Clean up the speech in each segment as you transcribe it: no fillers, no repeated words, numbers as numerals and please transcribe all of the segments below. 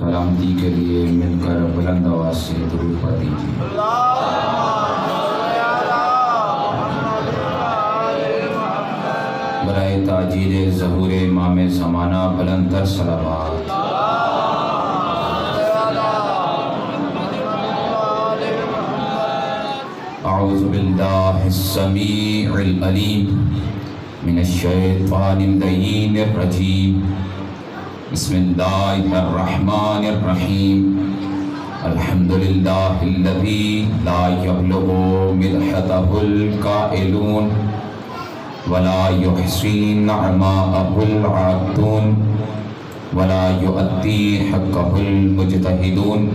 سلامتی کے لیے مل کر بلند آواز سے درود پڑھ دیجیے۔ برائے تاجیل ظہور امام زمانہ بلند تر صلوات۔ اعوذ باللہ السمیع العلیم من الشیطان اللعین الرجیم، بسم اللہ الرحمن الرحیم، الحمدللہ الذی لا یبلغ مدحتہ القائلون ولا یحصی نعماءہ العادون ولا یؤدی حقہ المجتہدون،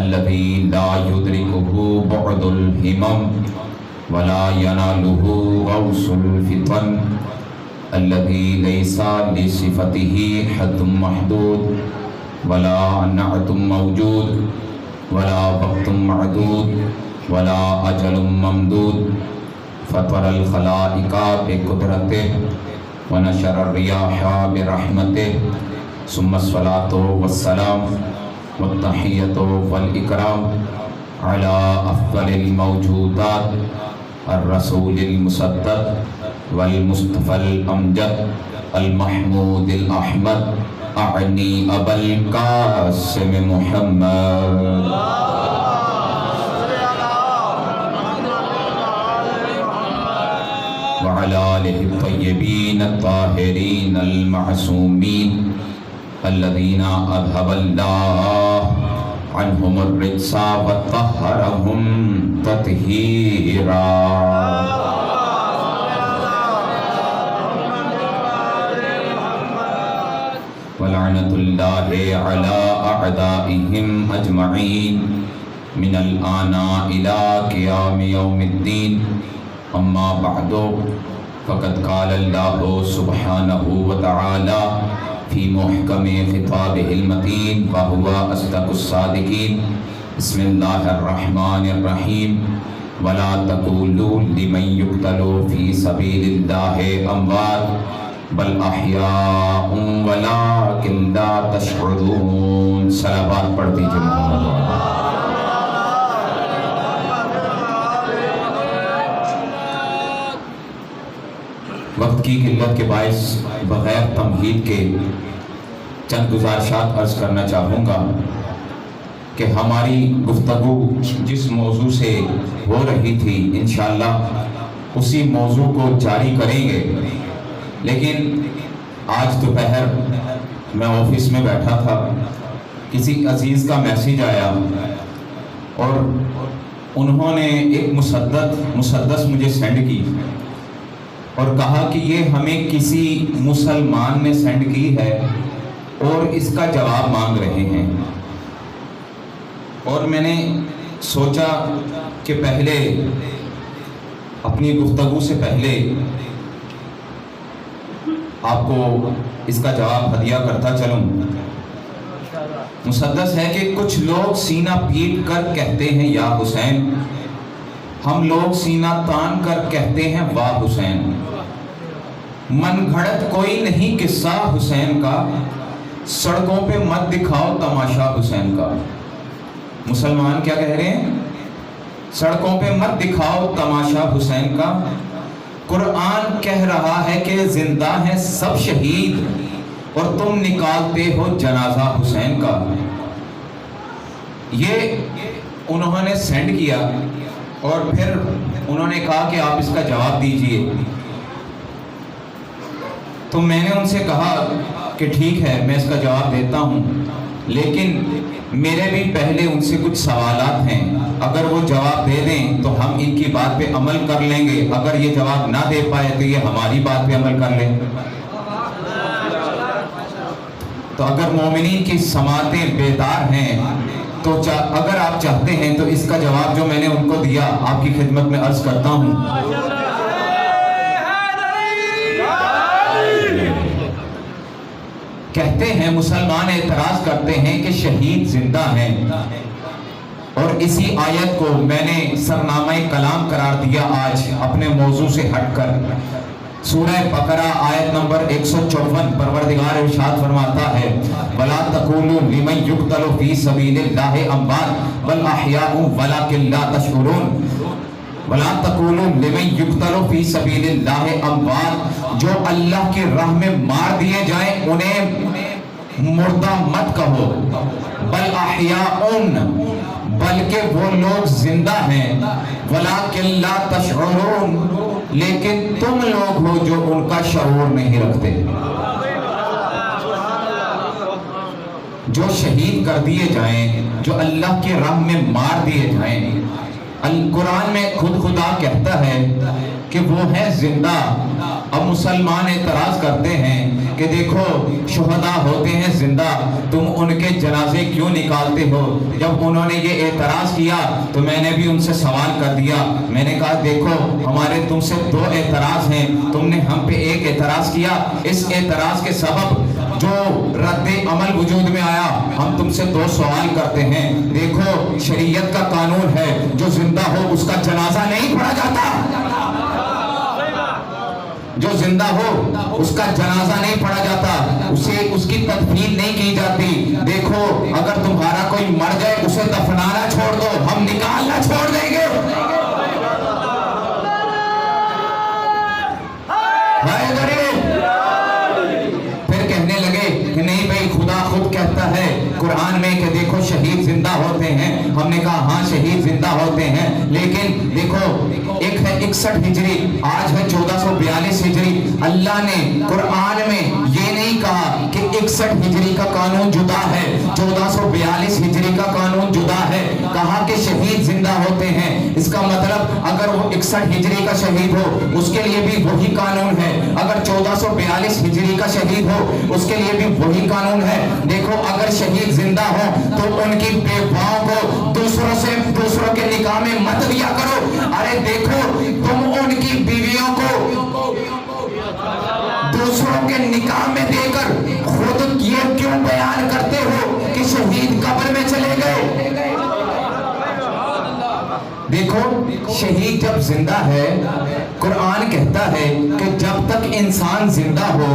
الذی لا یدرکہ بعد الہمم ولا ینالہ غوث الفتن، الذی لیس لصفتہ حد محدود ولا نعت موجود ولا وقت معدود ولا اجل ممدود، فطر الخلائق بقدرتہ ونشر الریاح برحمتہ، ثم الصلاة والسلام والتحیۃ والاکرام علی افضل الموجودات الرسول المصدق والمصطفى الامجد المحمود الاحمد اعنی ابا القاسم محمد وعلى آله الطيبين الطاهرين المعصومين الذين أذهب الله عنهم الرجس وطهرهم تطهيرا، ولعنة الله على أعدائهم أجمعين من الآن إلى قيام يوم الدين، اما بعد فقد قال اللہ سبحانہ وتعالی فی محکم خطابہ المتین وہو اصدق الصادقین، بسم اللہ الرحمن الرحیم، ولا تقولوا لمن یقتل فی سبیل اللہ اموات بل احیاء ولکن لا تشعرون۔ صلوات پڑھ دیجئے محمد۔ وقت کی قلت کے باعث بغیر تمہید کے چند گزارشات عرض کرنا چاہوں گا کہ ہماری گفتگو جس موضوع سے ہو رہی تھی انشاءاللہ اسی موضوع کو جاری کریں گے، لیکن آج دوپہر میں آفس میں بیٹھا تھا، کسی عزیز کا میسیج آیا اور انہوں نے ایک مسدس مجھے سینڈ کی اور کہا کہ یہ ہمیں کسی مسلمان نے سینڈ کی ہے اور اس کا جواب مانگ رہے ہیں، اور میں نے سوچا کہ پہلے اپنی گفتگو سے پہلے آپ کو اس کا جواب ہدیہ کرتا چلوں۔ مسدس ہے کہ کچھ لوگ سینہ پیٹ کر کہتے ہیں یا حسین، ہم لوگ سینہ تان کر کہتے ہیں واہ حسین، من گھڑت کوئی نہیں قصہ حسین کا، سڑکوں پہ مت دکھاؤ تماشا حسین کا۔ مسلمان کیا کہہ رہے ہیں؟ سڑکوں پہ مت دکھاؤ تماشا حسین کا، قرآن کہہ رہا ہے کہ زندہ ہیں سب شہید اور تم نکالتے ہو جنازہ حسین کا۔ یہ انہوں نے سینڈ کیا اور پھر انہوں نے کہا کہ آپ اس کا جواب دیجئے، تو میں نے ان سے کہا کہ ٹھیک ہے میں اس کا جواب دیتا ہوں، لیکن میرے بھی پہلے ان سے کچھ سوالات ہیں، اگر وہ جواب دے دیں تو ہم ان کی بات پہ عمل کر لیں گے، اگر یہ جواب نہ دے پائے تو یہ ہماری بات پہ عمل کر لیں۔ تو اگر مومنین کی سماعتیں بیدار ہیں تو اگر آپ چاہتے ہیں تو اس کا جواب جو میں نے ان کو دیا آپ کی خدمت میں عرض کرتا ہوں۔ کہتے ہیں مسلمان اعتراض کرتے ہیں کہ شہید زندہ ہیں، اور اسی آیت کو میں نے سرنامہ کلام قرار دیا آج اپنے موضوع سے ہٹ کر सूरह बकरा आयत नंबर 154 परवरदिगार इरशाद फरमाता है वला तकूलू लिमन युक्तलु फी सबीलिल्लाहि अम्वात बल अहयाउ वलाकिन ला तशउरून वला तकूलू लिमन युक्तलु फी सबीलिल्लाहि अम्वात, जो अल्लाह की राह में मार दिए जाएं उन्हें मुर्दा मत कहो, बल अहयाउन, बल्कि वो लोग जिंदा हैं, वलाकिन ला तशउरून, लेकिन तुम लोग हो जो उनका शऊर नहीं रखते। जो शहीद कर दिए जाएं, जो अल्लाह की राह में मार दिए जाएं, कुरान में खुद खुदा कहता है कि वो है जिंदा। अब मुसलमान एतराज करते हैं कि देखो शुहदा होते हैं जिंदा, तुम उनके जनाजे क्यों निकालते हो। जब उन्होंने ये एतराज किया तो मैंने भी उनसे सवाल कर दिया, मैंने कहा देखो हमारे तुमसे दो एतराज हैं, तुमने हम पे एक एतराज किया, इस एतराज के सबब जो रद्द अमल वजूद में आया, हम तुमसे दो सवाल करते हैं। देखो शरीयत का कानून है जो जिंदा हो उसका जनाजा नहीं पढ़ा जाता, जो जिंदा हो उसका जनाजा नहीं पढ़ा जाता, उसे उसकी तदफीन नहीं की जाती। देखो अगर तुम्हारा कोई मर जाए उसे दफनाना छोड़ दो, हम निकालना छोड़ देंगे। फिर कहने लगे कि नहीं भाई खुदा खुद कहता है कुरान में कि देखो शहीद जिंदा होते हैं। हमने कहा हाँ शहीद जिंदा होते हैं, लेकिन देखो एक है 61 हिजरी, आज है 1442 हिजरी। अल्लाह ने कुरान में ये नहीं कहा कि 61 हिजरी का कानून जुदा है, 1442 हिजरी का कानून जुदा है, कहा कि शहीद जिंदा होते हैं। इसका मतलब अगर वो 61 हिजरी का शहीद हो उसके लिए भी वही कानून है, अगर 1442 हिजरी का शहीद हो उसके लिए भी वही कानून है। देखो अगर शहीद जिंदा हो तो उनकी बेवाओं को दूसरों के निकाह में मत दिया करो। अरे देखो तुम उनकी बीवियों को दूसरों के निकाह में देकर खुद ये क्यों बयान करते हो कि शहीद कब्र में चले गए। देखो शहीद जब जिंदा है, कुरान कहता है कि जब तक इंसान जिंदा हो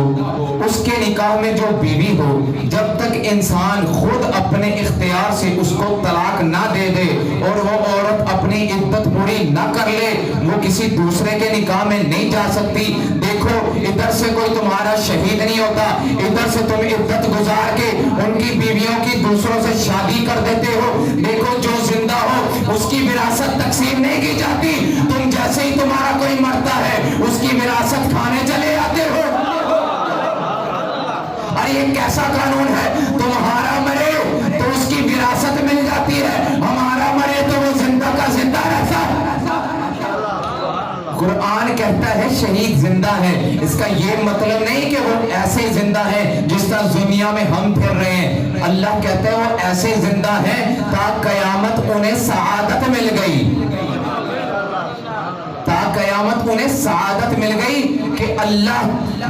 उसके निकाह में जो बीवी हो, जब तक इंसान खुद अपने इख्तियार से उसको तलाक ना दे दे और वो औरत अपनी इद्दत पूरी ना कर ले, वो किसी दूसरे के निकाह में नहीं जा सकती। देखो इधर से कोई तुम्हारा शहीद नहीं होता, इधर से तुम इद्दत गुजार के उनकी बीवियों की दूसरों से शादी कर देते हो। देखो जो जिंदा हो उसकी विरासत तकसीम नहीं की जाती, तुम जैसे ही तुम्हारा कोई मरता है उसकी विरासत खाने चले आते हो। अरे ये कैसा कानून है, तुम्हारा मरे तो उसकी विरासत मिल जाती है, हमारा मरे तो वो जिंदा का जिंदा रहता है। कुरान कहता है शहीद जिंदा है, इसका ये मतलब नहीं कि वो ऐसे जिंदा है जिस तरह दुनिया में हम फिर रहे हैं। अल्लाह कहता है वो ऐसे जिंदा है ता कयामत उन्हें सआदत मिल गई, ता कयामत उन्हें सआदत मिल गई कि अल्लाह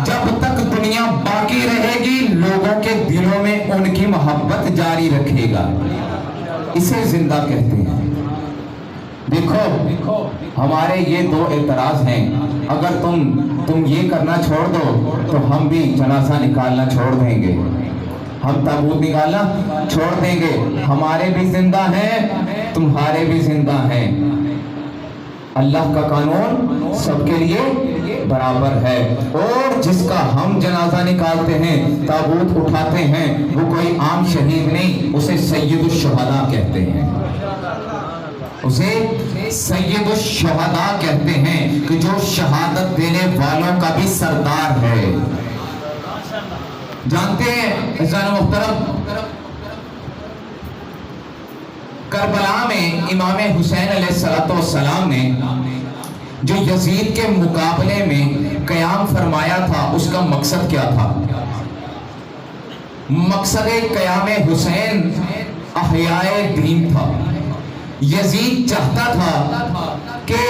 जब तक दुनिया बाकी रहेगी लोगों के दिलों में उनकी मोहब्बत जारी रखेगा, इसे जिंदा कहते हैं। देखो हमारे ये दो एतराज हैं, अगर तुम ये करना छोड़ दो तो हम भी जनाजा निकालना छोड़ देंगे, हम ताबूत निकालना छोड़ देंगे। हमारे भी जिंदा हैं, तुम्हारे भी जिंदा हैं। अल्लाह का कानून सबके लिए बराबर है, और जिसका हम जनाजा निकालते हैं, ताबूत उठाते हैं, वो कोई आम शहीद नहीं, उसे सैयदुश शुहदा कहते हैं, उसे सैयदुश शुहदा कहते हैं कि जो शहादत देने वालों का भी सरदार है। जानते हैं अज़ीज़ान मुहतरम, करबला में इमाम हुसैन अलैहिस्सलाम ने जो यजीद के मुकाबले में क़याम फरमाया था उसका मकसद क्या था। मकसद क़याम हुसैन अहयाए दीन था। यजीद चाहता था कि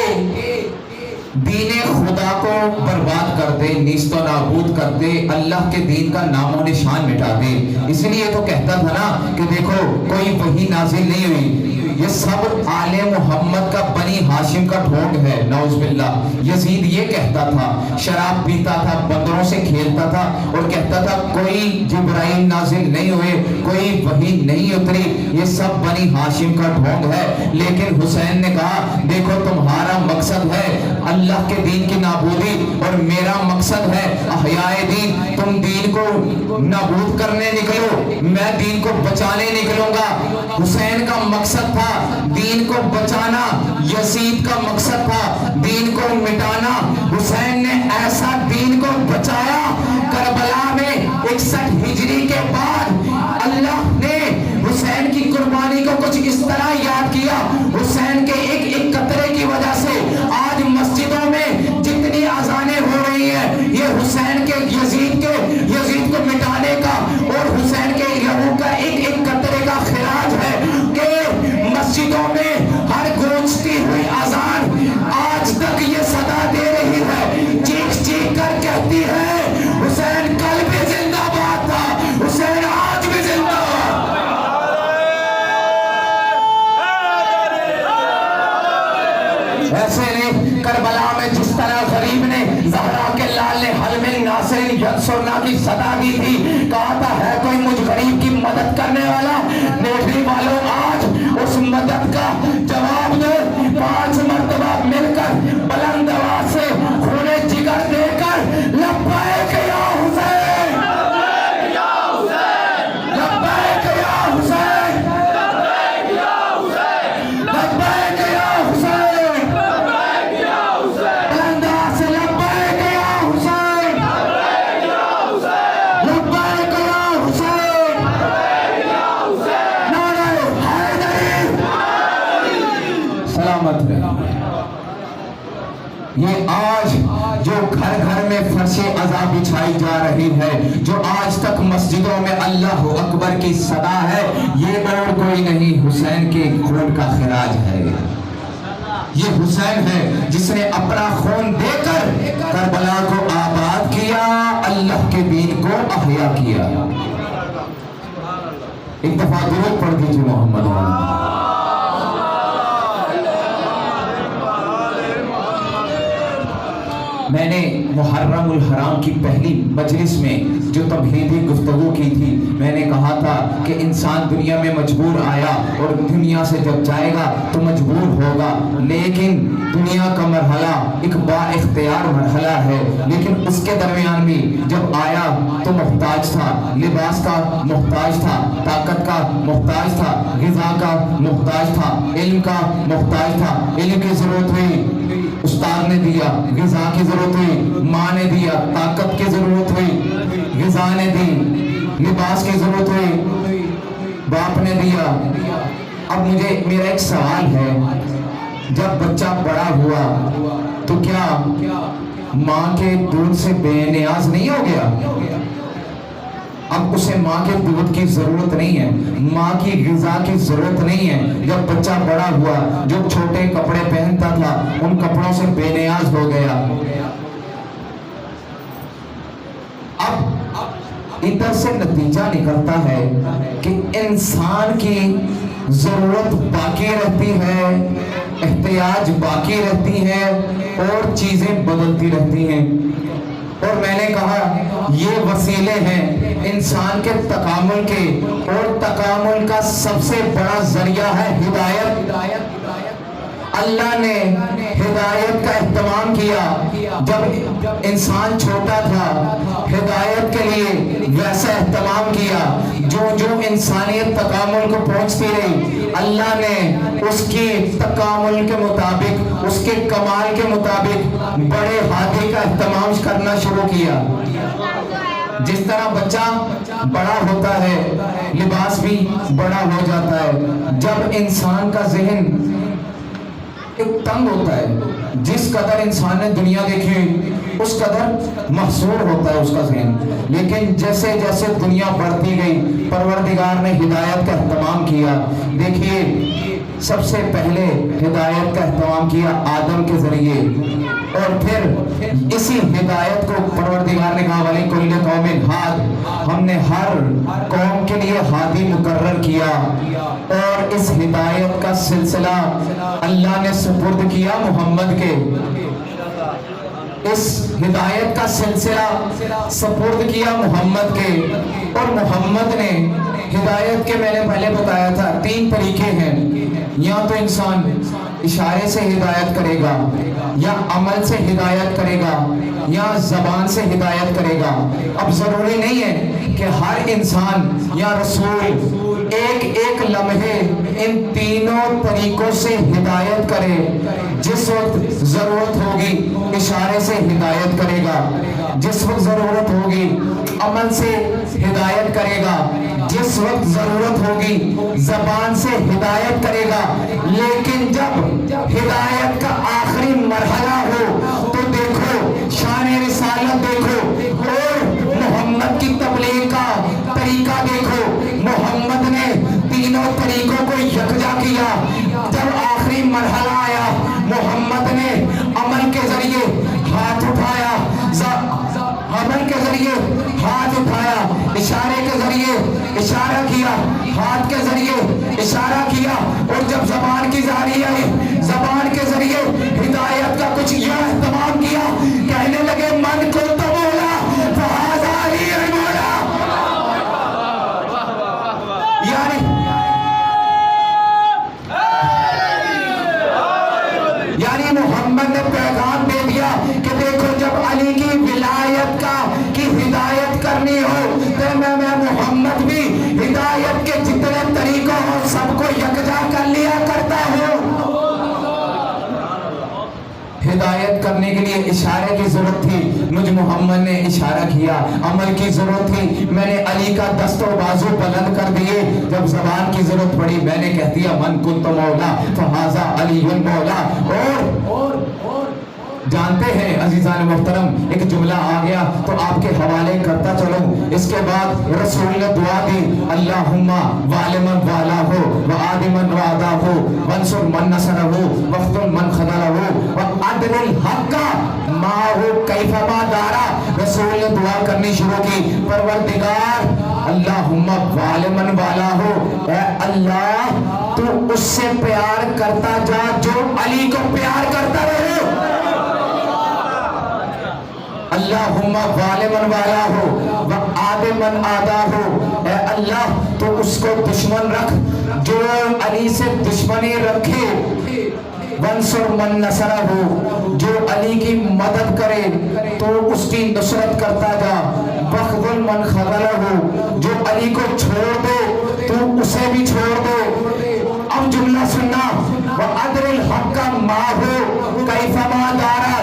दीन खुदा को बर्बाद कर दे, नीस्तो नाबूद कर दे, अल्लाह के दीन का नामो निशान मिटा दे। इसलिए तो कहता था ना कि देखो कोई वही नाजिल नहीं हुई, ये सब आले मोहम्मद का बनी हाशिम का ढोंग है, नौज बिल्लाह। यजीद ये कहता था, शराब पीता था, बंदरों से खेलता था और कहता था कोई जिब्राइल नाजिल नहीं हुए, कोई वही नहीं उतरी, ये सब बनी हाशिम का ढोंग है। लेकिन हुसैन ने कहा देखो तुम्हारा मकसद है अल्लाह के दीन की नाबूदी और मेरा मकसद है अहयाए दीन। तुम दीन को नाबूद करने निकलो, मैं दीन को बचाने निकलूंगा। हुसैन का मकसद था दीन को बचाना, यजीद का मकसद था दीन को मिटाना। हुसैन ने ऐसा दीन को बचाया, करबला में 61 हिजरी के बाद अल्लाह ने हुसैन की कुर्बानी को कुछ इस तरह याद किया। हुसैन के एक एक कतरे की वजह से आज मस्जिदों में जितनी अजानें हो रही हैं, ये हुसैन के यजीद को मिटाने का और हुसैन के लहू का एक एक कतरे का खिराज है कि मस्जिदों में हर गूंजती हुई अजान आज तक ये सदा दे रही है, चीख चीख कर कहती है हुसैन कल भी जिंदाबाद था, हुसैन आज भी जिंदाबाद। ऐसे ने करबला में जिस तरह गरीब ने ज़हरा के लाल ने हल में नासिर यंसुरना की सदा दी थी, कहा था है कोई मुझ गरीब की मदद करने वाला, नेठरी वालों आज उस मदद का जवाब दो। 5 मर्तबा मिलकर बुलंद आवाज से खूने जिगर देकर लब्बैक या हुसैन, लब्बैक या हुसैन, लब्बैक या हुसैन, लब्बैक या हुसैन, लब्बैक या हुसैन, लब्बैक या हुसैन, बुलंद आवाज से लब्बैक या हुसैन, लब्बैक या हुसैन, लब्बैक या हुसैन, लब्बैक या हुसैन, नारे हैदरी सलामत रहे। ये आज जो घर घर में फर्शे अज़ा बिछाई जा रही है, जो आज तक मस्जिदों में अल्लाह अकबर की सदा है, ये और कोई नहीं हुसैन के खून का खिराज है। ये हुसैन है जिसने अपना खून देकर करबला को आबाद किया, अल्लाह के दीन को अहया किया। एक दफा दुरूद पढ़ दीजिए मोहम्मद। मैंने मुहर्रमुल हराम की पहली मजलिस में जो तमहीदी गुफ्तगू की थी, मैंने कहा था कि इंसान दुनिया में मजबूर आया और दुनिया से जब जाएगा तो मजबूर होगा, लेकिन दुनिया का मरहला एक बाइख्तियार मरहला है। लेकिन उसके दरमियान भी जब आया तो मुहताज था, लिबास का मुहताज था, ताकत का मुहताज था, ग़िज़ा का मुहताज था, इल्म का मुहताज था। इल्म की ज़रूरत हुई उस्ताद ने दिया, ग़िज़ा की ज़रूरत हुई माँ ने दिया, ताकत की ज़रूरत हुई ग़िज़ा ने दी, लिबास की ज़रूरत हुई बाप ने दिया। अब मेरा एक सवाल है, जब बच्चा बड़ा हुआ तो क्या माँ के दूध से बेनियाज नहीं हो गया? अब उसे माँ के दूध की जरूरत नहीं है, माँ की ग़िज़ा की जरूरत नहीं है। जब बच्चा बड़ा हुआ, जो छोटे कपड़े पहनता था उन कपड़ों से बेनियाज हो गया। अब इधर से नतीजा निकलता है कि इंसान की जरूरत बाकी रहती है, एहतियाज बाकी रहती है और चीजें बदलती रहती हैं। और मैंने कहा ये वसीले हैं इंसान के तकामुल के, और तकामुल का सबसे बड़ा जरिया है हिदायत। अल्लाह ने हिदायत का इत्तमाम किया। जब इंसान छोटा था, हिदायत के लिए वैसा इत्तमाम किया। जो जो इंसानियत तकामुल को पहुंचती रही, अल्लाह ने उसकी तकामुल के मुताबिक, उसके कमाल के मुताबिक बड़े हाथी का इत्तमाम करना शुरू किया। जिस तरह बच्चा बड़ा होता है, लिबास भी बड़ा हो जाता है। जब इंसान का ज़हन एक तंग होता है, जिस कदर इंसान ने दुनिया देखी उस कदर महसूर होता है उसका ज़हन। लेकिन जैसे जैसे दुनिया बढ़ती गई, परवरदिगार ने हिदायत का इत्तमाम किया। देखिए, सबसे पहले हिदायत का इत्तमाम किया आदम के ज़रिए। اور پھر اسی ہدایت کو پروردگار نے کہا وَلِكُلِّ قَوْمٍ ہَادٍ، ہم نے ہر قوم کے لیے ہادی مقرر کیا، اور اس ہدایت کا سلسلہ اللہ نے سپرد کیا محمد کے، اس ہدایت کا سلسلہ سپرد کیا محمد کے، اور محمد نے ہدایت کے، میں نے پہلے بتایا تھا 3 طریقے ہیں، یا تو انسان اشارے سے ہدایت کرے گا، یا عمل سے ہدایت کرے گا، یا زبان سے ہدایت کرے گا۔ اب ضروری نہیں ہے کہ ہر انسان یا رسول ایک ایک لمحے ان تینوں طریقوں سے ہدایت کرے، جس وقت ضرورت ہوگی اشارے سے ہدایت کرے گا، جس وقت ضرورت ہوگی عمل سے ہدایت کرے گا، جس وقت ضرورت ہوگی زبان سے ہدایت کرے گا۔ لیکن جب ہدایت کا آخری مرحلہ ہو تو دیکھو شان رسالت دیکھو اور محمد کی تبلیغ کا طریقہ دیکھو، محمد نے تینوں طریقوں کو یکجا کیا۔ جب آخری مرحلہ آیا محمد نے عمل کے ذریعے ہاتھ اٹھایا، عمل کے ذریعے ہاتھ اٹھایا، اشارے کے ذریعے اشارہ کیا، ہاتھ کے ذریعے اشارہ کیا، اور جب زبان کی ظاہری آئی زبان کے ذریعے ہدایت کا کچھ یہ اہتمام کیا، کہنے لگے من کو تو مولا فہذا علی مولا، یعنی محمد نے پیغام دے دیا کہ دیکھو جب علی کی ولایت کی ہدایت کرنی ہو تو میں محمد بھی ہدایت کے جتنے طریقوں ہو سب کو یکجا کر لیا کرتا ہوں۔ ہدایت کرنے کے لیے اشارے کی ضرورت تھی، مجھ محمد نے اشارہ کیا، عمل کی ضرورت تھی، میں نے علی کا دست و بازو بلند کر دیے، جب زبان کی ضرورت پڑی میں نے کہہ دیا من کنت مولا فہذا علی مولا۔ اور جانتے ہیں عزیزان محترم، ایک جملہ آ گیا تو آپ کے حوالے کرتا چلوں۔ اس کے بعد رسول نے دعا دی اللہم وال من والا ہو وعاد من وعدا ہو وانصر من نصر ہو واخذل من خذل ہو وعدل الحق ما ہو کیف ما دارا۔ رسول نے دعا کرنی شروع کی، پروردگار اللہم وال من والا ہو، اے اللہ تو اس سے پیار کرتا جا جو علی کو پیار کرتا رہے، اللہم وال من والا ہو وعاد من آدا ہو، اے اللہ تو اس کو دشمن رکھ جو علی سے دشمنی رکھے، وانصر من نصرہ ہو جو علی کی مدد کرے تو اس کی نصرت کرتا جا، واخذل من خذلہ ہو جو علی کو چھوڑ دے تو اسے بھی چھوڑ دے۔ اب جملہ سننا وعدل الحق ما ہو کیف ما دارا،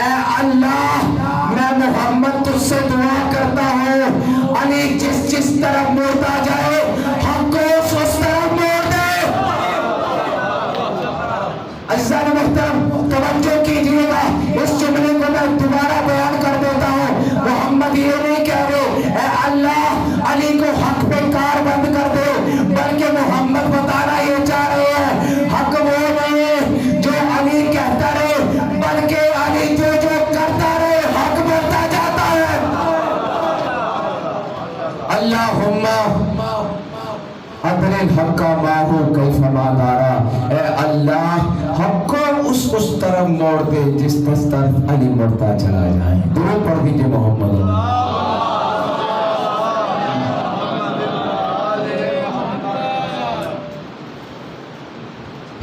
اے اللہ میں محمد تجھ سے دعا کرتا ہوں علی جس طرف موڑتا جائے حق کو اس طرف موڑ دے۔ عزیزان محترم توجہ کیجئے گا، اس جملے کو میں دوبارہ بیان کر دیتا ہوں۔ محمد یہ نہیں کہہ رہے اے اللہ علی کو حق پہ کار بند کر دے، بلکہ محمد بتانا یہ چاہ رہے ہیں حق وہ نہیں ہے جو علی کہتا رہے، بلکہ علی جو کرتا رہے حق بولتا جاتا ہے۔ اللہم عدل الحق ما ہو کیف ما دارا، اے اللہ حق کو اس طرف موڑ دے جس طرف علی مڑتا چلا جائے۔ درود پڑھ دیجئے محمد۔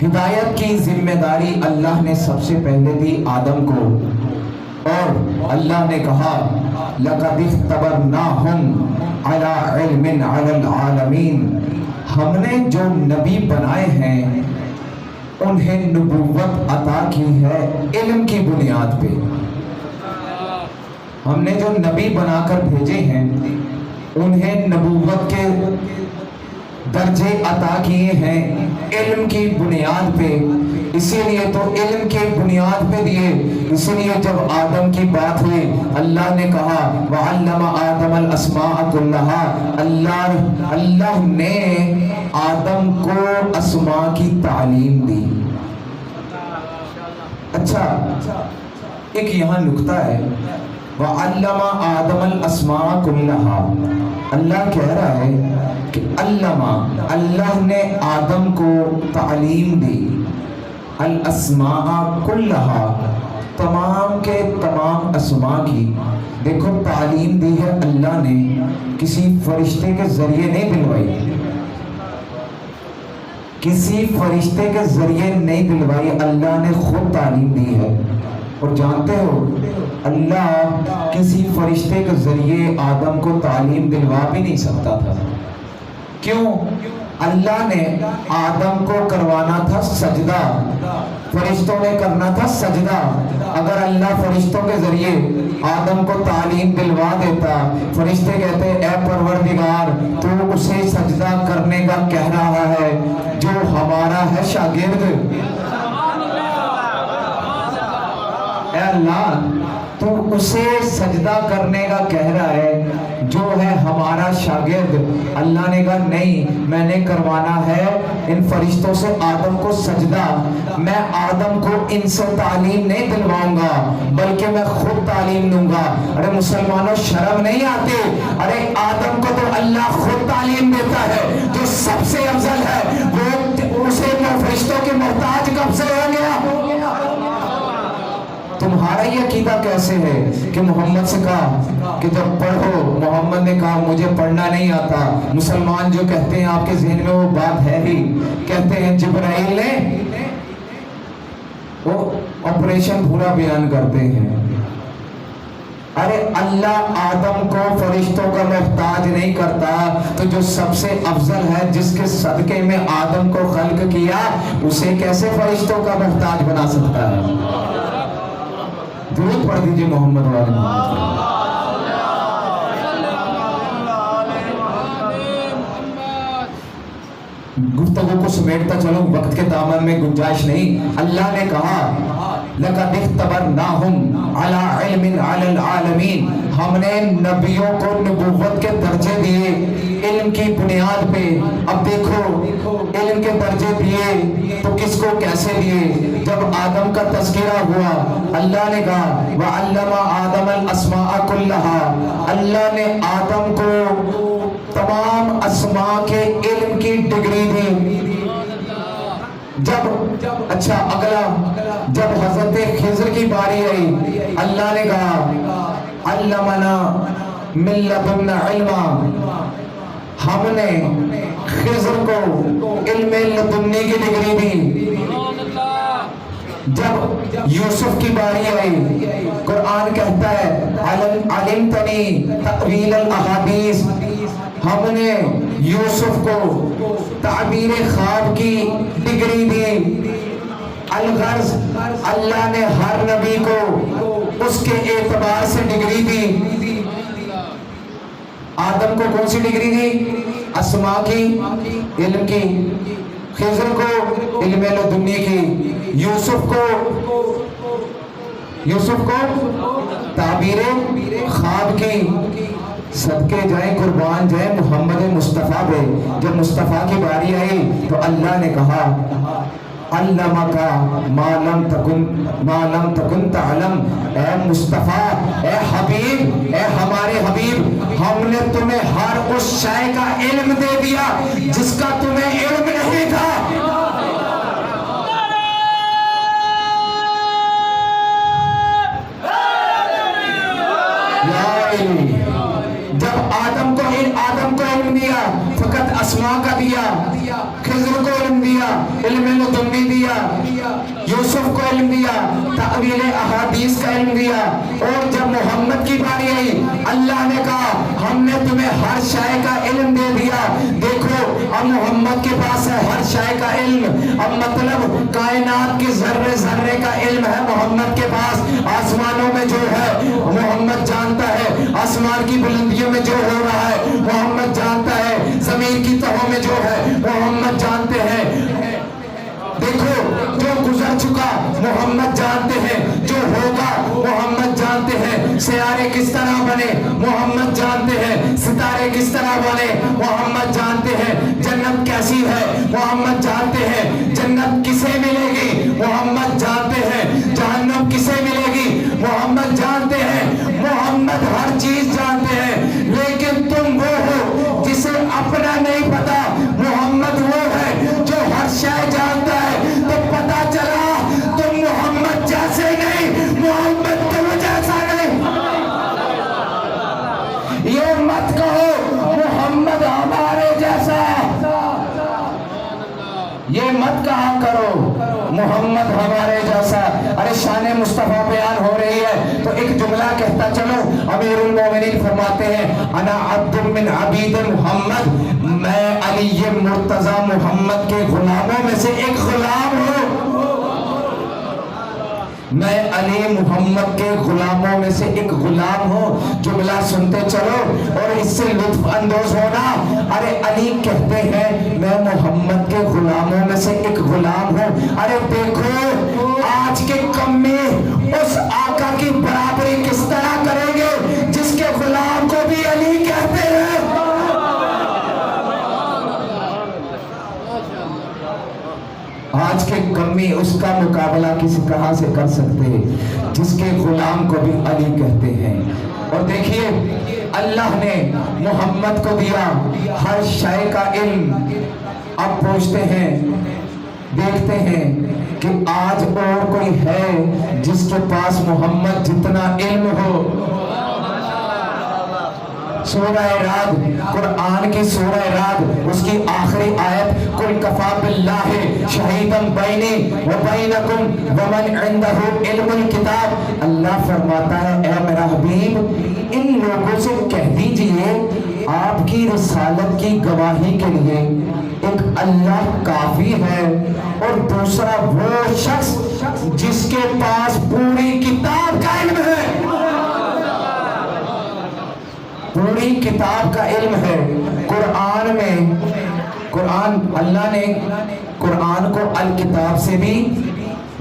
ہدایت کی ذمہ داری اللہ نے سب سے پہلے دی آدم کو، اور اللہ نے کہا لَقَدِ اخْتَبَرْنَاهُمْ عَلَىٰ عِلْمٍ عَلَى الْعَالَمِينَ، ہم نے جو نبی بنائے ہیں انہیں نبوت عطا کی ہے علم کی بنیاد پہ۔ ہم نے جو نبی بنا کر بھیجے ہیں انہیں نبوت کے درجے عطا کیے ہیں علم کی بنیاد پہ، اسی لیے تو علم کی بنیاد پہ دیے۔ اسی لیے جب آدم کی بات ہوئی اللہ نے کہا وَعَلَّمَ آدَمَ الْأَسْمَاءَ كُلَّهَا، اللہ نے آدم کو اسماء کی تعلیم دی۔ اچھا ایک یہاں نکتہ ہے، وَعَلَّمَ آدَمَ الْأَسْمَاءَ كُلَّهَا، اللہ کہہ رہا ہے کہ اللہ نے آدم کو تعلیم دی، الاسماء کلہا، تمام کے تمام اسماء کی۔ دیکھو تعلیم دی ہے اللہ نے، کسی فرشتے کے ذریعے نہیں دلوائی، کسی فرشتے کے ذریعے نہیں دلوائی، اللہ نے خود تعلیم دی ہے۔ اور جانتے ہو اللہ کسی فرشتے کے ذریعے آدم کو تعلیم دلوا بھی نہیں سکتا تھا۔ کیوں؟ اللہ نے آدم کو کروانا تھا سجدہ، فرشتوں نے کرنا تھا سجدہ۔ اگر اللہ فرشتوں کے ذریعے آدم کو تعلیم دلوا دیتا، فرشتے کہتے اے پروردگار تو اسے سجدہ کرنے کا کہہ رہا ہے جو ہمارا ہے شاگرد، اے اللہ تو اسے سجدہ کرنے کا کہہ رہا ہے جو ہے ہمارا شاگرد۔ اللہ نے کہا نہیں، میں نے کروانا ہے ان فرشتوں سے آدم کو سجدہ، میں آدم کو ان سے تعلیم نہیں دلواؤں گا بلکہ میں خود تعلیم دوں گا۔ ارے مسلمانوں شرم نہیں آتے؟ ارے آدم کو تو اللہ خود تعلیم دیتا ہے، جو سب سے افضل ہے وہ اسے فرشتوں کے محتاج کب سے ہو گیا؟ تمہارا یہ عقیدہ کیسے ہے کہ محمد سے کہا کہ جب پڑھو، محمد نے کہا مجھے پڑھنا نہیں آتا۔ مسلمان جو کہتے ہیں آپ کے ذہن میں وہ بات ہے ہی، کہتے ہیں جبرائیل نے وہ آپریشن پورا بیان کرتے ہیں۔ ارے اللہ آدم کو فرشتوں کا محتاج نہیں کرتا، تو جو سب سے افضل ہے جس کے صدقے میں آدم کو خلق کیا اسے کیسے فرشتوں کا محتاج بنا سکتا ہے؟ درود پڑھ دیجئے محمد والے محمد۔ گفتگو کو سمیٹتا چلوں، وقت کے دامن میں گنجائش نہیں۔ اللہ نے کہا لَقَدِ اخْتَبَرْنَاهُمْ عَلَىٰ عِلْمٍ عَلَى الْعَالَمِينَ، ہم نے نبیوں کو نبوت کے درجے دیے علم کی بنیاد پہ۔ اب دیکھو علم کے درجے دیے تو کس کو کیسے دیے؟ جب آدم کا تذکرہ ہوا اللہ نے کہا وَعَلَّمَ آدَمَ الْأَسْمَاءَ كُلَّهَا، اللہ نے آدم کو تمام اسماء کے علم کی ڈگری دی۔ جب اچھا اگلا جب حضرت خضر کی باری آئی اللہ نے کہا علمنا من لدنا علما، ہم نے خضر کو علم لدنی کی ڈگری دی۔ جب یوسف کی باری آئی قرآن کہتا ہے علمتنی تأویل الاحادیث، ہم نے یوسف کو تعبیر خواب کی ڈگری دی۔ الغرض اللہ نے ہر نبی کو اس کے اعتبار سے ڈگری دی۔ آدم کو کون سی ڈگری دی؟ اسماء کی، علم کی، خضر کو علم لدنی کی، یوسف کو تعبیر خواب کی۔ صدقے جائیں قربان جائیں محمد مصطفیٰ پہ۔ جب مصطفیٰ کی باری آئی تو اللہ نے کہا علمکا ما لم تکن تعلم، اے مصطفیٰ، اے حبیب، اے ہمارے حبیب، ہم نے تمہیں ہر اس شے کا علم دے دیا جس کا تمہیں علم نہیں تھا۔ جب آدم کو علم دیا فقط اسماء کا دیا، خضر کو علم دیا، علم لدنی دیا، یوسف کو علم دیا، تأویل احادیث کا علم دیا، اور جب محمد کی باری آئی اللہ نے کہا ہم نے تمہیں ہر شے کا علم دے دیا۔ دیکھو اب محمد کے پاس ہے ہر شے کا علم، اب مطلب کائنات کے ذرے ذرے کا علم ہے محمد کے پاس۔ آسمانوں میں جو ہے محمد جانتا ہے، آسمان کی بلندیوں میں جو ہو رہا ہے محمد جانتا ہے، زمین کی تہوں میں جو ہے محمد جانتے ہیں۔ دیکھو جو گزر چکا محمد جانتے ہیں، جو ہوگا محمد جانتے ہیں، سیارے کس طرح بنے محمد جانتے ہیں، ستارے کس طرح بنے محمد جانتے ہیں، جنت کیسی ہے محمد جانتے ہیں، جنت کسے ملے گی محمد جانتے ہیں، جہنم کسے ملے گی ہمارے جیسا. ارے شان مصطفیٰ بیان ہو رہی ہے تو ایک جملہ کہتا چلو. امیر المومنین فرماتے ہیں انا عبد من عبید محمد، میں علی مرتضی محمد کے غلاموں میں سے ایک غلام ہوں. میں علی محمد کے غلاموں میں سے ایک غلام ہوں. جملہ سنتے چلو اور اس سے لطف اندوز ہونا. ارے علی کہتے ہیں میں محمد کے غلاموں میں سے ایک غلام ہوں. ارے دیکھو آج کے کم میں اس آقا کی برابری کس طرح کریں گے جس کے غلام کو بھی علی کہتے ہیں. آج کے کمی اس کا مقابلہ کسی کہاں سے کر سکتے جس کے غلام کو بھی علی کہتے ہیں. اور دیکھیے اللہ نے محمد کو دیا ہر شے کا علم. اب پوچھتے ہیں دیکھتے ہیں کہ آج اور کوئی ہے جس کے پاس محمد جتنا علم ہو. سورہ رعد، قرآن کی سورہ رعد، اس کی آخری آیت قل کفی باللہ شہیدا بینی و بینکم ومن عندہ علم الکتاب. اللہ فرماتا ہے اے میرا حبیب ان لوگوں سے کہہ دیجئے آپ کی رسالت کی گواہی کے لیے ایک اللہ کافی ہے اور دوسرا وہ شخص جس کے پاس پوری کتاب کا علم ہے. پوری کتاب کا علم ہے. قرآن میں اللہ نے قرآن کو الکتاب سے بھی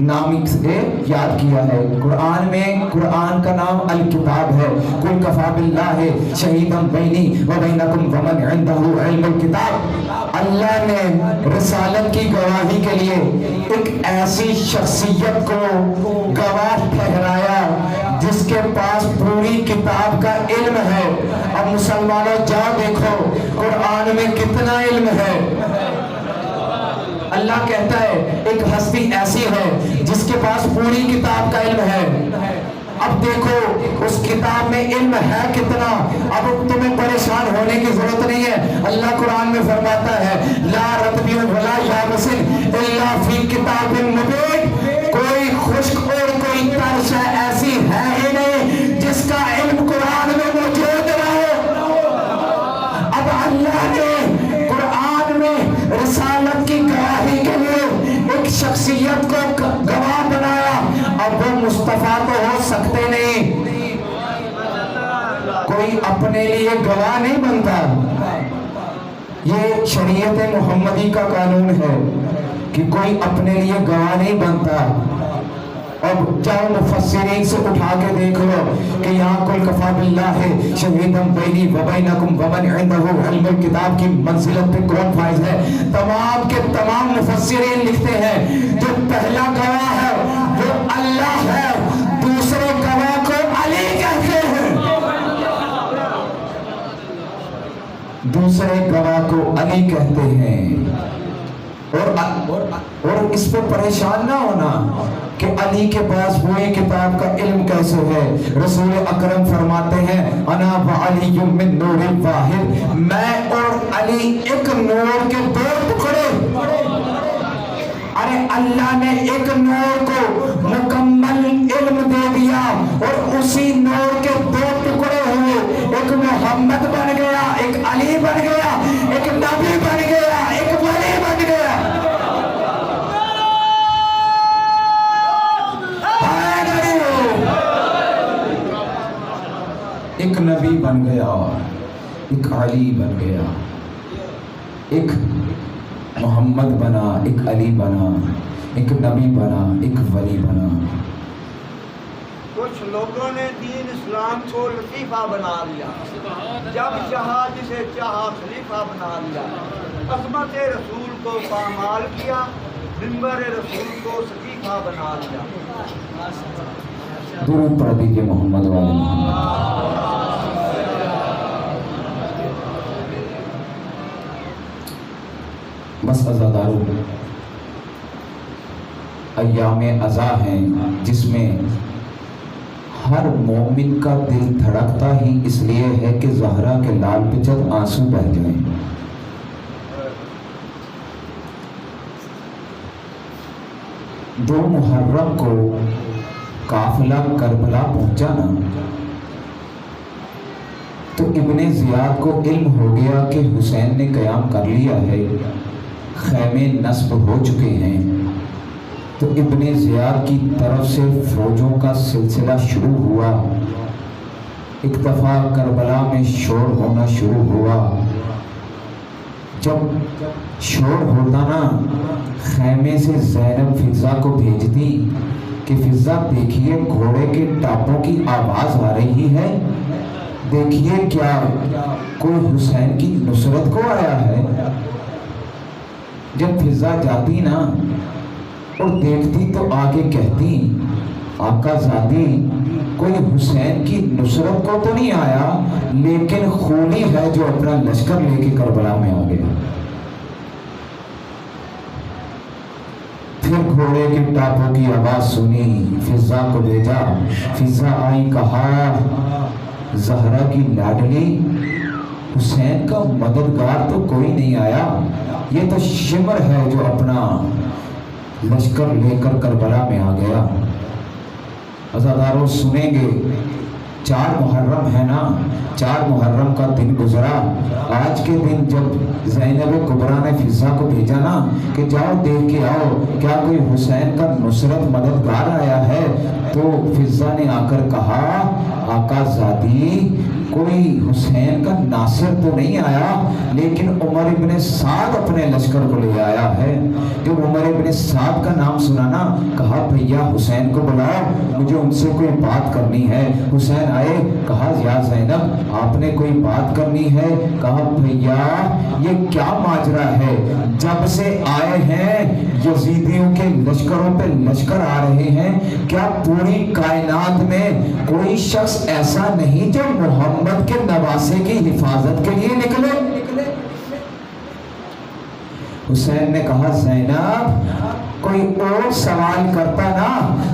نام سے یاد کیا ہے. قرآن میں قرآن کا نام الکتاب ہے. قل کفی باللہ شہیدا بینی و بینکم ومن عندہ علم الکتاب. اللہ نے رسالت کی گواہی کے لیے ایک ایسی شخصیت کو گواہ ٹھہرایا جس کے پاس پوری کتاب کا علم ہے. اب مسلمانوں جاؤ دیکھو قرآن میں کتنا علم ہے. اللہ کہتا ہے ایک ہستی ایسی ہے جس کے پاس پوری کتاب کا علم ہے. اب دیکھو اس کتاب میں علم ہے کتنا. اب تمہیں پریشان ہونے کی ضرورت نہیں ہے. اللہ قرآن میں فرماتا ہے لا رتب ولا یابس الا فی کتاب مبین. کوئی خشک اور کوئی تر شے ایسی ہے ہی نہیں جس کا علم قرآن میں موجود رہے. اب اللہ نے قرآن میں رسالت کی گواہی کے لیے ایک شخصیت کو گواہ بنایا. اب وہ مصطفیٰ تو ہو سکتے نہیں. کوئی اپنے لیے گواہ نہیں بنتا. یہ شریعت محمدی کا قانون ہے کہ کوئی اپنے لیے گواہ نہیں بنتا. اب جاؤ مفسرین سے اٹھا کے دیکھ لو کہ یہاں قل کفی باللہ شہیدا بینی و بینکم ومن عندہ علم الکتاب کی منزلت پہ کون فائز ہے. تمام کے تمام مفسرین لکھتے ہیں جو پہلا گواہ ہے وہ اللہ ہے. دوسرے گواہ کو علی کہتے ہیں. دوسرے گواہ کو علی کہتے ہیں. اور اس پہ پریشان نہ ہونا کہ علی کے پاس پوری کتاب کا علم کیسے ہے. رسول اکرم فرماتے ہیں انا وعلی من نور واحد. میں اور علی ایک نور کے دو ٹکڑے. ارے اللہ نے ایک نور کو مکمل علم دے دیا اور اسی نور کے دو ٹکڑے ہوئے. ایک محمد بن گیا، ایک علی بن گیا، ایک نبی بن گیا، ایک ولی بن گیا. ایک نبی بن گیا، ایک علی بن گیا، ایک محمد بنا، ایک علی بنا، ایک نبی بنا، ایک ولی بنا. کچھ لوگوں نے دین اسلام کو لطیفہ بنا لیا. جب چاہا جسے چاہا خلیفہ بنا لیا. عظمت رسول کو پامال کیا، منبر رسول کو سقیفہ بنا لیا. درود پڑھ دیجئے محمد والے محمد. بس عزادارو ایام عزا ہیں جس میں ہر مومن کا دل دھڑکتا ہی اس لیے ہے کہ زہرا کے لال پہ چند آنسو بہہ جائیں. 2 मुहर्रम को काफिला करबला पहुंचा ना, तो इब्ने ज़ियाद को इल्म हो गया कि हुसैन ने क़याम कर लिया है, खैमे नस्ब हो चुके हैं। तो इब्ने ज़ियाद की तरफ से फ़ौजों का सिलसिला शुरू हुआ। एक दफ़ा करबला में शोर होना शुरू हुआ। जब शोर होता ना, खैमे से ज़ैनब फ़िज़ा को भेजती कि फ़िज़ा देखिए घोड़े के टापों की आवाज़ आ रही है, देखिए क्या कोई हुसैन की नुसरत को आया है। जब फ़िज़ा जाती ना और देखती तो आगे कहती, आका ज़ादी कोई हुसैन की नुसरत को तो नहीं आया, लेकिन खूनी है जो अपना लश्कर लेके करबला में आ गया। फिर घोड़े के टापों की आवाज़ सुनी, फ़िज़ा को भेजा। फ़िज़ा आई, कहा ज़हरा की लाडली, हुसैन का मददगार तो कोई नहीं आया, ये तो शिमर है जो अपना लश्कर लेकर करबला में आ गया। अज़ादारों सुनेंगे, 4 मुहर्रम है ना, 4 मुहर्रम का दिन गुजरा। आज के दिन जब ज़ैनब कुबरा ने फ़िज़ा को भेजा ना कि जाओ देख के आओ क्या कोई हुसैन का नुसरत मददगार आया है, तो फ़िज़ा ने आकर कहा, आका ज़ादी कोई हुसैन का नासिर तो नहीं आया, लेकिन उमर इब्न साद अपने लश्कर को ले आया है। जब उमर इब्न साद का नाम सुना ना, कहा भैया हुसैन को बुलाओ, मुझे उनसे कोई बात करनी है। हुसैन आए, कहा या ज़ैनब आपने कोई बात करनी है? कहा भैया ये क्या माजरा है, जब से आए हैं यजीदियों के लश्करों पे लश्कर आ रहे हैं, क्या पूरी कायनात में कोई शख्स ऐसा नहीं जो मोहम्मद के नवासे की हिफाजत के लिए निकले? हुसैन ने कहा, ज़ैनब कोई और सवाल करता ना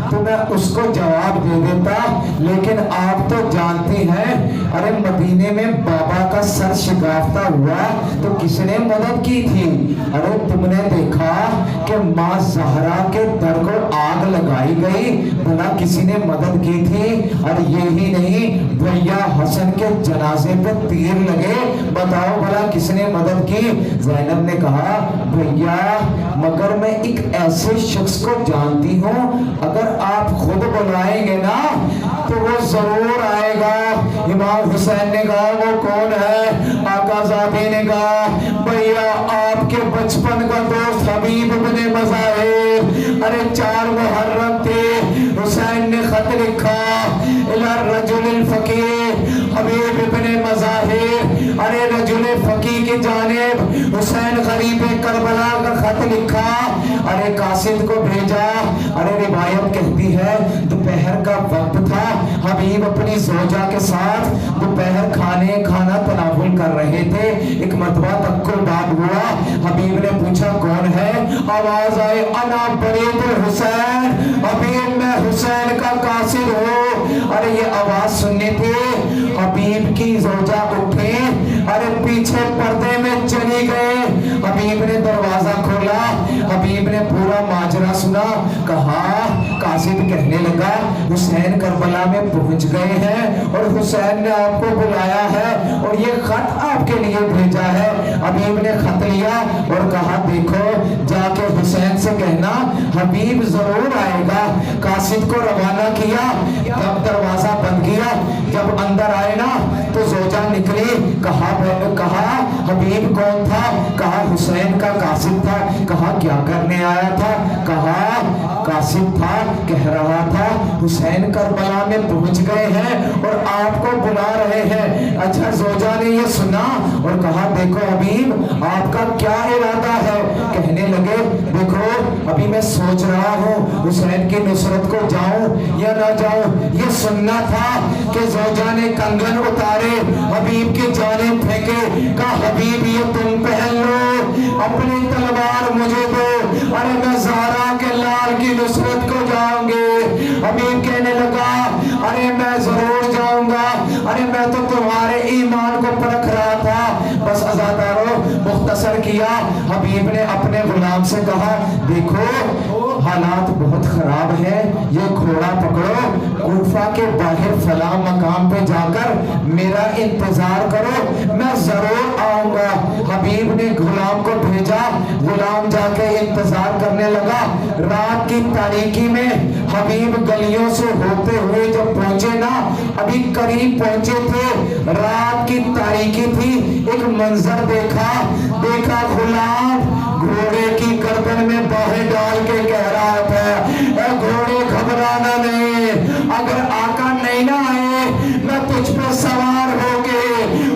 तो मैं उसको जवाब दे देता, लेकिन आप तो जानती हैं, अरे मदीने में बाबा का सर शिकाफ्ता हुआ तो किसने मदद की थी? अरे तुमने देखा कि माँ ज़हरा के दर को आग लगाई गई, भला किसी ने मदद की थी? अरे यही नहीं, भैया हसन के जनाजे पे तीर लगे, बताओ भला किसने मदद की? ज़ैनब ने कहा, भैया मगर मैं एक ऐसे शख्स को जानती हूँ, अगर आप खुद बुलाएंगे ना तो वो जरूर आएगा। इमाम हुसैन ने कहा, वो कौन है? आका ज़ादी ने कहा, भैया आपके बचपन का दोस्त हबीब इब्ने मज़ाहिर। अरे 4 मुहर्रम थे, हुसैन ने खत लिखा, इला रजुलिल फकीह हबीब इब्ने मज़ाहिर। अरे रजुल फकीह की जानिब हुसैन गरीब करबला का खत लिखा, अरे कासिद को भेजा। अरे रिवायत कहती है दोपहर का वक्त था, हबीब अपनी ज़ौजा के साथ दोपहर खाना तनावुल कर रहे थे। एक मरतबा तक्कुल बात हुआ, हबीब ने पूछा कौन है? आवाज आई, अना बरीदुल हुसैन, हबीब मैं हुसैन का कासिद हूँ। अरे ये आवाज सुनने थे, हबीब की ज़ौजा उठे, अरे पीछे पर्दे में चली गए। हबीब ने दरवाजा खोला, हबीब ने पूरा माजरा सुना। कहा, कासिद कहने लगा हुसैन करबला में पहुंच गए हैं और हुसैन ने आपको बुलाया है और ये खत आपके लिए भेजा है। हबीब ने खत लिया और कहा, देखो जाके हुसैन से कहना हबीब जरूर आएगा। कासिद को रवाना किया, तब दरवाजा बंद किया। जब अंदर आए ना तो ज़ौजा निकली। कहा हबीब कौन था? कहा हुसैन का कासिद था। कहा क्या करने आया था? कहा कासिद था, कह रहा था हुसैन करबला में पहुंच गए हैं और आपको बुला रहे हैं। अच्छा, ज़ौजा ने ये सुना और कहा, देखो हबीब आपका क्या इरादा है? कहने लगे, देखो अभी मैं सोच रहा हूँ हुसैन की नुसरत को जाऊं या ना जाऊं। ये सुनना था कि ज़ौजा ने कंगन उतारे, हबीब की जानिब फेंके। कहा, हबीब ये तुम पहन लो, अपनी तलवार मुझे दो, अरे मैं ज़हरा के लाल की नुसरत को जाऊंगे। हबीब कहने लगा, अरे मैं जरूर जाऊंगा, अरे मैं तो तुम्हारे ईमान को परख रहा था। बस अज़ादारों मुख्तसर किया। हबीब ने अपने गुलाम से कहा, देखो हालात बहुत खराब है, ये घोड़ा पकड़ो, कूफा के बाहर फला मकाम पे जाकर मेरा इंतजार करो, मैं जरूर आऊंगा। हबीब ने गुलाम को भेजा, गुलाम जाके इंतजार करने लगा। रात की तारीकी में हबीब गलियों से होते हुए जब पहुंचे ना, अभी करीब पहुंचे थे, रात की तारीकी थी, एक मंजर देखा गुलाम घोड़े की गर्दन में बाहें डाल के कह रहा था, ए घोड़े घबराना नहीं, अगर आका नहीं ना आए मैं तुझ पर सवार होके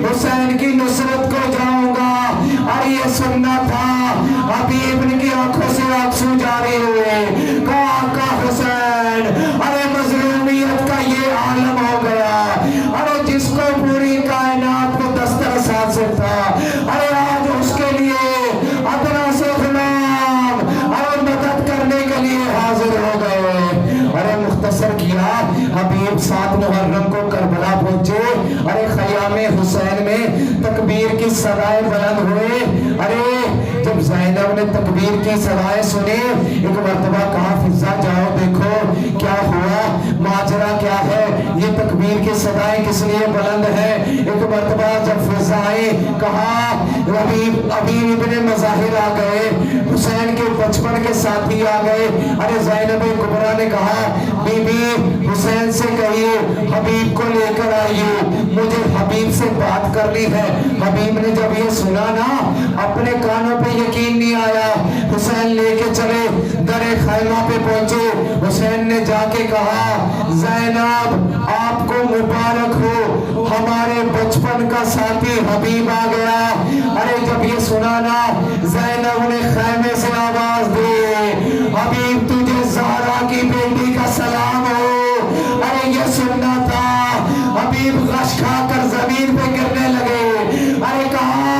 हुसैन की नुसरत को जाऊंगा। और ये सुनना था, हबीब की आंखों से आंसू जारी हुए, कहा आका हुसैन, अरे मजलूमियत का ये आलम हो गया, अरे जिसको पूरी कायनात में दस्तर साजिद था, अरे आज उसके लिए अदना से गुलाम और मदद करने के लिए हाजिर हो गए। अरे मुख्तसर किया, हबीब 7 मुहर्रम को करबला पहुंचे। अरे खयामे हुसैन में तकबीर की सदाएं बुलंद हुए। अरे जब ज़ैनब ने तकबीर की सदाएं सुनी, एक मर्तबा कहा फिजा जाओ देखो क्या हुआ, माजरा क्या है, ये तकबीर की सदाएं किस लिए बुलंद है। एक मर्तबा जब फिजा आई, कहा अभी इब्ने मज़ाहिर आ गए, हुसैन के बचपन के साथी आ गए। अरे ज़ैनब कुबरा ने कहा, बीबी हुसैन से कहिए हबीब को लेकर आइए, मुझे हबीब से बात करनी है। हबीब ने जब ये सुना ना, अपने कानों पे यकीन नहीं आया। हुसैन लेके चले, दरे खैमा पे पहुंचे। हुसैन ने जाके कहा, ज़ैनब आपको मुबारक हो, हमारे बचपन का साथी हबीब आ गया। अरे जब ये सुना ना, ज़ैनब ने खैमे से आवाज दी, हबीब तुझे ज़हरा की बेटी का सलाम हो। अरे ये सुनना था, हबीब गश खाकर जमीन पे गिरने लगे। अरे कहा,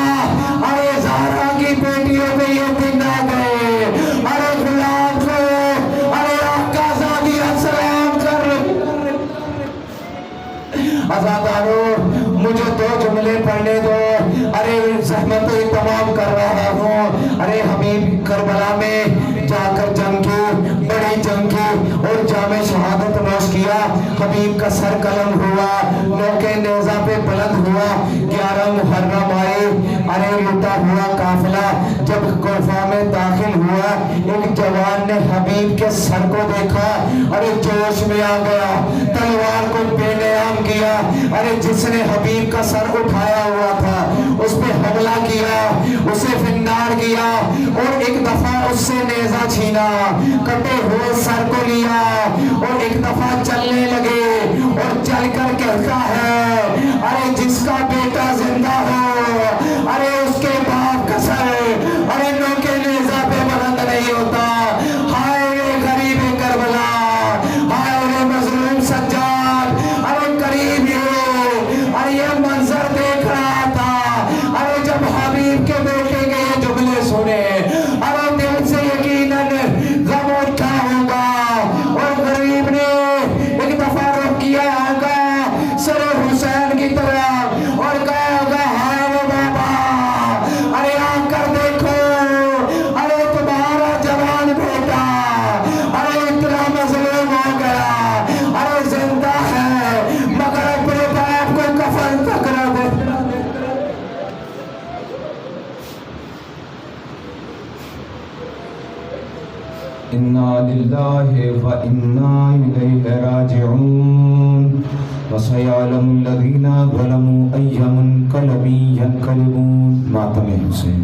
अरे ज़हरा की बेटियों पे ये दिन आ गए, अरे गुलाम को, अरे आका ज़ादिया सलाम कर। आज़ादारो मुझे 2 जुमले पढ़ने दो, अरे ज़हमतें तमाम कर रहा हूँ। अरे हबीब करबला में जाकर जंग की, बड़ी जंग की और जामे शहादत नोश किया। हबीब का सर कलम हुआ, नौके नेज़ा पे बुलंद हुआ। 11 मुहर्रम आए, अरे लुटा हुआ काफिला जब कोफा में दाखिल हुआ, एक जवान ने हबीब के सर को देखा, अरे जोश में आ गया, तलवार को बेनयाम किया। अरे जिसने हबीब का सर उठाया हुआ था उस पे हमला किया, उसे फिन्नार किया और एक दफा उससे नेज़ा छीना, कटे हुए सर को लिया और एक दफा चलने लगे और चलकर कहता है, अरे जिसका बेटा जिंदा हो, अरे उसके बाप का सर, अरे नौके नेज़ा पे बुलंद नहीं होता। हाय रे गरीब करबला, हाय रे मजलूम सज्जाद, अरे करीब अरे ये मंजर देख रहा था। अरे जब हबीब के बेटे के ये जुमले सुने, अरे दिल से यकीनन गम उठा होगा और गरीब ने एक दफा रुख किया होगा सर हुसैन की तरफ और कहा होगा, हाय वो बाबा, अरे आकर देखो, अरे तुम्हारा जवान बेटा, अरे इतना मजलूम हो गया, अरे जिंदा है मगर अपने बाप को कफन तक न दे। इन्ना लिल्लाहि व इन्ना इलैहि राजिऊन व सयअलमुल लज़ीना ज़लमू अय्या मुनक़लबिन यनक़लिबून। मातम हुसैन।